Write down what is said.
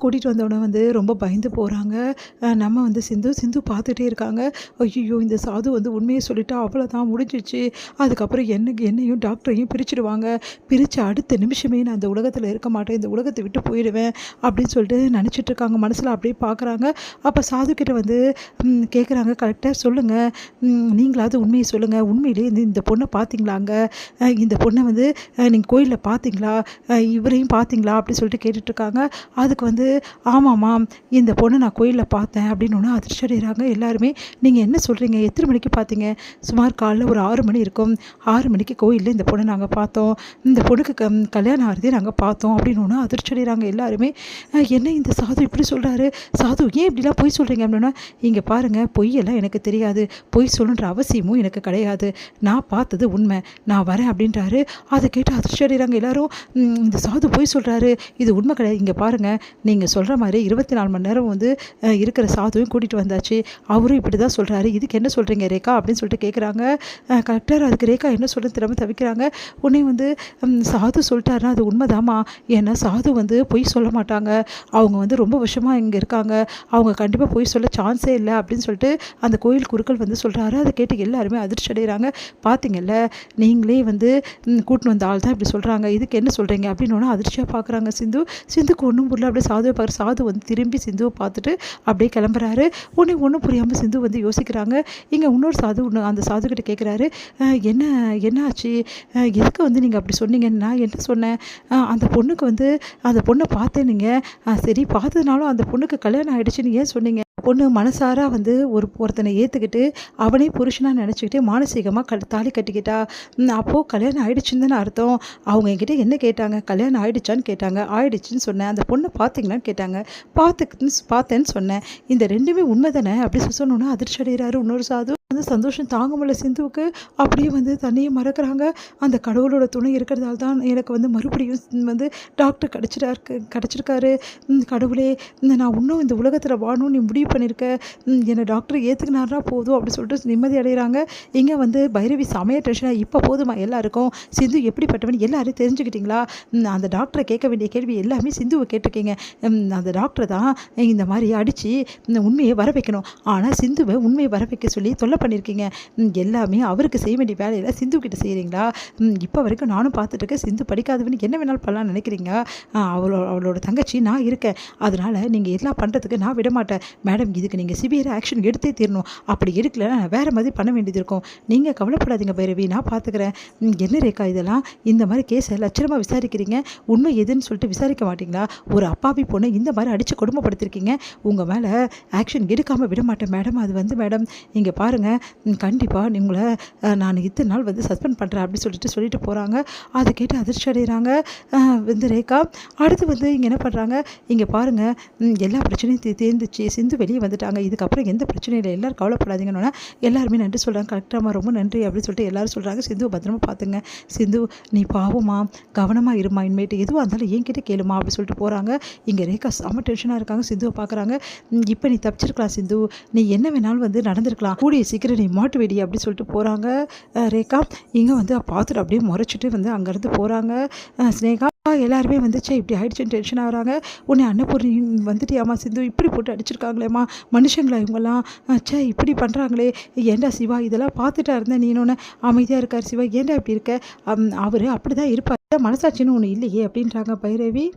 கூட்டிகிட்டு வந்தோடனே வந்து ரொம்ப பயந்து போகிறாங்க. நம்ம வந்து சிந்து பார்த்துட்டே இருக்காங்க. ஐயோ இந்த சாது வந்து உண்மையை சொல்லிட்டா அவ்வளோதான் முடிஞ்சிச்சு. அதுக்கப்புறம் என்னையும் டாக்டரையும் பிரிச்சுடுவாங்க. பிரித்து அடுத்த நிமிஷமே நான் இந்த உலகத்தில் இருக்க மாட்டேன், இந்த உலகத்தை விட்டு போயிடுவேன் அப்படின்னு சொல்லிட்டு நினச்சிட்டு இருக்காங்க. மனசில் அப்படியே பார்க்குறாங்க. அப்போ சாது கிட்ட வந்து கேட்குறாங்க, கரெக்டாக சொல்லுங்கள், நீங்களாவது உண்மையை சொல்லுங்கள், உண்மையிலே இந்த பொண்ணை பார்த்தீங்களாங்க, இந்த பொண்ணை வந்து நீங்கள் கோயிலில் பார்த்தீங்களா, இவரையும் பார்த்தீங்களா அப்படின்னு சொல்லிட்டு கேட்டுட்ருக்காங்க. அதுக்கு வந்து ஆமாம்மா இந்த பொண்ணை நான் கோயிலில் பார்த்தேன் அப்படின்னு ஒன்று அதிர்ச்சி அடைகிறாங்க எல்லாருமே. நீங்கள் என்ன சொல்கிறீங்க, எத்தனை மணிக்கு பார்த்தீங்க? சுமார் காலைல ஒரு 6 மணி இருக்கும். 6 மணிக்கு கோயிலில் இந்த பொண்ணை நாங்கள் பார்த்தோம், இந்த பொண்ணுக்கு கல்யாணம் ஆகிறதே நாங்கள் பார்த்தோம் அப்படின்னு ஒன்று அதிர்ச்சி அடைகிறாங்க எல்லாருமே. என்ன இந்த சாது இப்படி சொல்கிறாரு, சாது ஏன் இப்படிலாம் பொய் சொல்கிறீங்க அப்படின்னா, இங்கே பாருங்கள் பொய்யெல்லாம் எனக்கு தெரியாது, பொய் சொல்லுன்ற அவசியமும் எனக்கு கிடையாது, நான் பார்த்தது உண்மை, நான் வரேன் அப்படின்றாரு. அதை கேட்டு அதிர்ச்சி அடைகிறாங்க எல்லாரும். இந்த சாது பொய் சொல்கிறாரு, இது உண்மை கிடையாது, இங்கே பாருங்கள் நீங்கள் சொல்கிற மாதிரி 24 மணி நேரம் வந்து இருக்கிற சாதுவையும் கூட்டிகிட்டு வந்தாச்சு, அவரும் இப்படி தான் சொல்கிறாரு, இதுக்கு என்ன சொல்கிறீங்க ரேகா அப்படின்னு சொல்லிட்டு கேட்குறாங்க. கரெக்டாக அதுக்கு ரேகா என்ன சொல்கிறது திரும்ப தவிக்கிறாங்க. உடனே வந்து சாது சொல்லிட்டாருன்னா அது உண்மைதாம்மா, ஏன்னா சாது வந்து பொய் சொல்ல மாட்டாங்க, அவங்க வந்து ரொம்ப வருஷமாக இங்கே இருக்காங்க, அவங்க கண்டிப்பாக பொய் சொல்ல சான்ஸே இல்லை அப்படின்னு சொல்லிட்டு அந்த கோயில் குருக்கள் வந்து சொல்கிறாரு. அதை கேட்டு எல்லாருமே அதிர்ச்சி அடைகிறாங்க. பார்த்தீங்கல்ல நீங்களே வந்து கூட்டின்னு வந்த ஆள் தான் இப்படி சொல்கிறாங்க, இதுக்கு என்ன சொல்கிறீங்க அப்படின்னு ஒன்று அதிர்ச்சியாக பார்க்குறாங்க. சிந்துக்கு ஒன்றும் புரியல. அப்படியே சாதுவை பார்க்குற சாது வந்து திரும்பி சிந்துவை பார்த்துட்டு அப்படியே கிளம்புறாரு. ஒன்றும் புரியாமல் சிந்து வந்து யோசிக்கிறாங்க. இங்கே இன்னொரு சாது அந்த சாதுக்கிட்ட கேட்குறாரு, என்ன ஆச்சு, எதுக்கு வந்து நீங்கள் அப்படி சொன்னீங்க, நான் என்ன சொன்னேன், அந்த பொண்ணுக்கு வந்து அந்த பொண்ணை பார்த்தேன் நீங்கள், சரி பார்த்ததுனாலும் அந்த பொண்ணுக்கு கல்யாணம் ஆகிடுச்சின்னு ஏன் சொன்னீங்க? பொண்ணு மனசாரா வந்து ஒருத்தனை ஏற்றுக்கிட்டு அவனே புருஷனாக நினச்சிக்கிட்டு மானசீகமாக தாலி கட்டிக்கிட்டா, அப்போது கல்யாணம் ஆகிடுச்சின்னு தானே அர்த்தம். அவங்க என்கிட்ட என்ன கேட்டாங்க, கல்யாணம் ஆகிடுச்சான்னு கேட்டாங்க, ஆகிடுச்சின்னு சொன்னேன். அந்த பொண்ணை பார்த்தீங்களான்னு கேட்டாங்க, பார்த்தேன்னு சொன்னேன். இந்த ரெண்டுமே உண்மை தானே அப்படி சொன்னோன்னா அதிர்ச்சி அடைகிறாரு இன்னொரு சாது. வந்து சந்தோஷம் தாங்க முடியல சிந்துவுக்கு. அப்படியே வந்து தண்ணியை மறக்கிறாங்க. அந்த கடவுளோட துணை இருக்கிறதால தான் எனக்கு வந்து மறுபடியும் வந்து டாக்டர் கிடச்சிருக்காரு. கடவுளே நான் இன்னும் இந்த உலகத்தில் வாழணும்னு நீ முடிவு பண்ணியிருக்க, என்னை டாக்டர் ஏற்றுக்கினாருனா போதும் அப்படி சொல்லிட்டு நிம்மதி அடைகிறாங்க. இங்கே வந்து பைரவி சமய டென்ஷனாக இப்போ போதுமா எல்லாருக்கும், சிந்து எப்படிப்பட்டவன் எல்லாரும் தெரிஞ்சுக்கிட்டீங்களா, அந்த டாக்டரை கேட்க வேண்டிய கேள்வி எல்லாமே சிந்துவை கேட்டிருக்கீங்க. அந்த டாக்டரை தான் இந்த மாதிரி அடித்து இந்த உண்மையை வர வைக்கணும், ஆனால் சிந்துவை உண்மையை வர வைக்க சொல்லி தொல்லை பண்ணியிருக்கீங்க. எல்லாமே அவருக்கு செய்ய வேண்டிய வேலையில் சிந்து கிட்ட செய்கிறீங்களா? இப்போ வரைக்கும் நானும் பார்த்துட்ருக்கேன், சிந்து படிக்காதவன்னு என்ன வேணாலும் பண்ணலாம்னு நினைக்கிறீங்க. அவளோட தங்கச்சி நான் இருக்கேன், அதனால் நீங்கள் எல்லாம் பண்ணுறதுக்கு நான் விட மாட்டேன் மேடம், இதுக்கு நீங்கள் சிவியர் ஆக்ஷன் எடுத்தே தீரணும், அப்படி எடுக்கலைன்னா நான் வேறு மாதிரி பண்ண வேண்டியது இருக்கும். நீங்கள் கவலைப்படாதீங்க பைரவி, நான் பார்த்துக்கிறேன். என்ன ரேக்கா இதெல்லாம், இந்த மாதிரி கேஸை லட்சணமாக விசாரிக்கிறீங்க, உண்மை எதுன்னு சொல்லிட்டு விசாரிக்க மாட்டிங்களா? ஒரு அப்பாவி பொண்ணை இந்த மாதிரி அடித்து கொடுமைப்படுத்திருக்கீங்க, உங்கள் மேலே ஆக்ஷன் எடுக்காமல் விட மாட்டேன் மேடம். அது வந்து மேடம் இங்கே பாருங்கள், கண்டிப்பாக உங்களை நான் இத்தனை நாள் வந்து சஸ்பெண்ட் பண்ணுறேன் அப்படி சொல்லிட்டு போகிறாங்க. அதை கேட்டு அதிர்ச்சி அடைகிறாங்க வந்து ரேகா. அடுத்து வந்து இங்கே என்ன பண்ணுறாங்க, இங்கே பாருங்கள் எல்லா பிரச்சனையும் தேர்ந்துச்சு, சிந்து வெளியே வந்துட்டாங்க, இதுக்கப்புறம் எந்த பிரச்சனையும் இல்லை, எல்லோரும் கவலைப்படாதீங்கன்னா எல்லாருமே நன்றி சொல்கிறாங்க. கரெக்டாக ரொம்ப நன்றி அப்படின்னு சொல்லிட்டு எல்லோரும் சொல்கிறாங்க. சிந்துவை பத்திரமா பார்த்துங்க, சிந்து நீ பாவமா, கவனமாக இருமா, இனிமேட்டு எதுவாக இருந்தாலும் என்கிட்ட கேளுமா அப்படி சொல்லிட்டு போகிறாங்க. இங்கே ரேகா செம்ம டென்ஷனாக இருக்காங்க. சிந்துவை பார்க்குறாங்க. இப்போ நீ தப்பிச்சிருக்கலாம் சிந்து, நீ என்ன வேணாலும் வந்து நடந்திருக்கலாம், கூடிய சீக்கிரம் நீ மாட்டு வெடி அப்படி சொல்லிட்டு போகிறாங்க ரேகா. இங்கே வந்து பார்த்துட்டு அப்படியே முறைச்சிட்டு வந்து அங்கேருந்து போகிறாங்க ஸ்னேகா. எல்லாருமே வந்துச்சு இப்படி ஆகிடுச்சுன்னு டென்ஷன் ஆகிறாங்க. உன்னை அன்னபூர்ணி வந்துட்டியாம்மா சிந்து, இப்படி போட்டு அடிச்சிருக்காங்களேம்மா மனுஷங்களா இவங்கெல்லாம், இப்படி பண்ணுறாங்களே, ஏண்டா சிவா இதெல்லாம் பார்த்துட்டா இருந்தேன், நீ இன்னொன்று அமைதியாக இருக்கார் சிவா, ஏண்டா இப்படி இருக்க, அவர் அப்படி தான் இருப்பார், மனசாட்சின்னு ஒன்று இல்லையே அப்படின்றாங்க பைரவி.